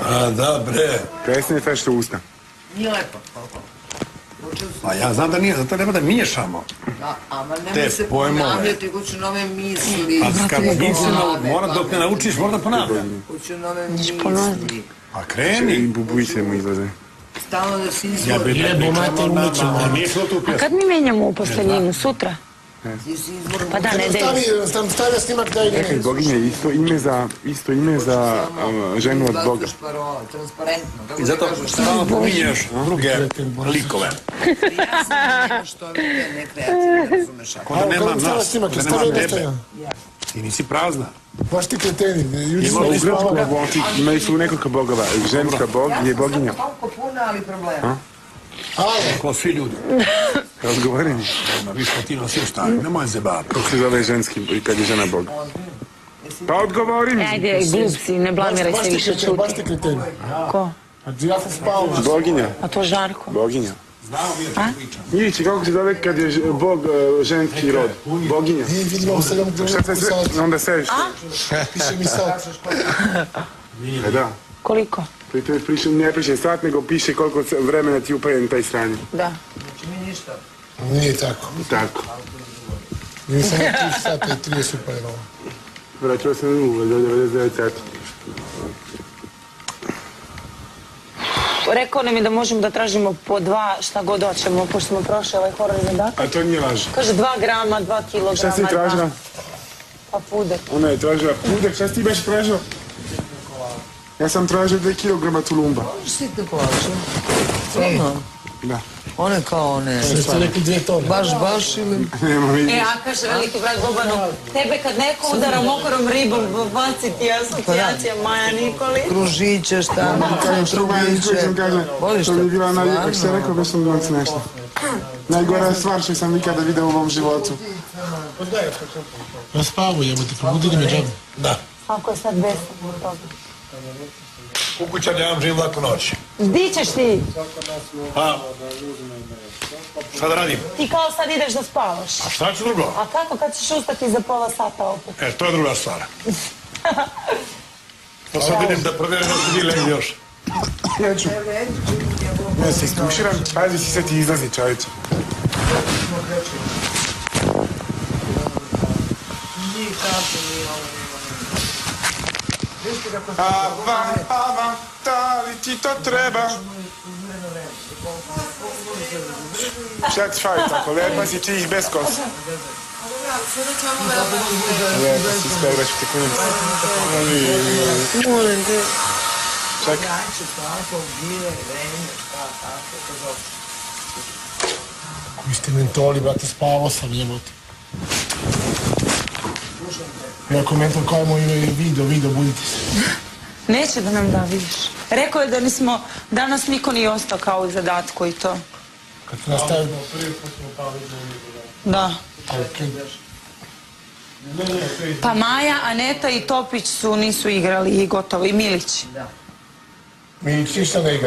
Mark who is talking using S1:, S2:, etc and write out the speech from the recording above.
S1: A da bre.
S2: Presne fešte usta.
S3: Nije lepo.
S1: Pa ja znam da nije, zato nema da miješamo.
S3: Da, ama nemoj se ponavljati, hoću nove misli.
S1: A kad mislimo, mora dok ne naučiš, mora da ponavljam.
S3: Hoću nove misli.
S1: A
S2: I
S1: kreni.
S2: bubujice mu izlaze.
S3: Stalno da se
S1: Ja
S3: izvori.
S1: bi
S4: Jebo mater, umićemo.
S1: Nije šlo tu
S5: A
S1: pjesmu.
S5: kad mi menjamo u posteljinu? Sutra?
S3: Ti si izvor.
S5: Pa da, nedelju.
S4: Stavlja snimak da ide.
S2: Čekaj, boginje, isto ime za ženu od Boga.
S3: Transparentno.
S1: I zato stalno pominješ druge likove.
S3: Ja sam nema što vidite nekreativno, razumeš?
S1: Ko da nema nas, ko da nema tebe.
S3: Ja.
S1: Ti nisi prazna.
S4: Baš ti kreteni. Ljudi
S1: Imali
S4: smo
S2: U grčkom
S4: spavali.
S2: antik imali su nekoliko bogova. Ženska bog je boginja.
S3: Ja sam sad toliko puna, ali problema.
S4: Alo,
S1: Ko svi ljudi.
S2: Razgovoreni.
S1: Vi smo ti nosiš stari, nemoj zebati.
S2: Kako se zove ženski kad je žena bog? Pa odgovori mi.
S5: Ajde, glupci, ne blamiraj se više čuti.
S4: baš ti kreteni.
S5: Ko?
S4: A ja sam spavao.
S2: Boginja.
S5: A to Žarko.
S2: Boginja.
S1: Znamo mi je što pričam.
S2: Vidite kako se zove kad je bog ženski rod? Boginja.
S4: I vidimo u 7
S2: Šta se sve?
S4: sati.
S2: Onda seš.
S4: Piše mi sat.
S2: E da.
S5: Koliko?
S2: Ne piše sat, nego piše koliko vremena ti upaje na taj stranje.
S5: Da.
S4: Nije tako.
S2: Tako.
S4: Nisam na 3 sata i 30 upaljeno.
S2: Vraćao sam u 99 sati.
S5: Rekao nam je da možemo da tražimo po 2 šta god hoćemo, pošto smo prošli ovaj horor zadatak.
S2: A to nije laž.
S5: Kaže 2 grama, 2 kilograma.
S2: Šta si tražila?
S5: Pa puder.
S2: Ona je tražila puder, šta si ti baš tražila? Ja sam tražio 2 kilograma tulumba.
S3: Sitne kolače. Stvarno.
S2: Da.
S3: One kao one.
S4: Sve ste rekli 2 tone.
S3: Baš ili...
S2: Nemo vidiš.
S5: E, a kaže veliki brat Bobanu, tebe kad neko udara mokorom ribom, baci ti asocijacija Maja Nikolić.
S3: Kružiće, šta mi kažem, trubiće. Voliš
S2: to
S3: to?
S2: mi je bila najgora, kako se
S3: Stvarno?
S2: rekao, već sam noć nešto. Najgora stvar što sam ikada vidio u ovom životu.
S4: Ja spavao jebote, probudili me džabe.
S1: Da.
S5: Ako je sad 10 od toga.
S1: U kućan ja vam živim laku noć.
S5: Di ćeš ti?
S1: A? Šta da radim?
S5: Ti kao sad ideš da spavaš.
S1: A šta ću drugo?
S5: A kako kad ćeš ustati za pola sata opet?
S1: E, to je druga stvar. To sad vidim da provjerim da ste vi legli još.
S2: Neću. Ja se istuširam, pazi si se ti izlazi čovječe. Ava, da li ti to treba? Šta ti fali tako, lepa si ti ih bez kosa. Lepa si, spegla ću ti kunim.
S3: Molim te.
S2: Čekaj.
S4: Vi ste mentoli, brate, spavao sam jebote. Ja komentar kao moj video, budite se.
S5: Neće da nam da, vidiš. Rekao je da nismo, danas niko nije ostao kao u zadatku i to.
S4: Kad se nastavimo.
S5: Da.
S4: Okay.
S5: Pa Maja, Aneta i Topić nisu igrali i gotovo, i Milić.
S4: Mi ništa ne igra.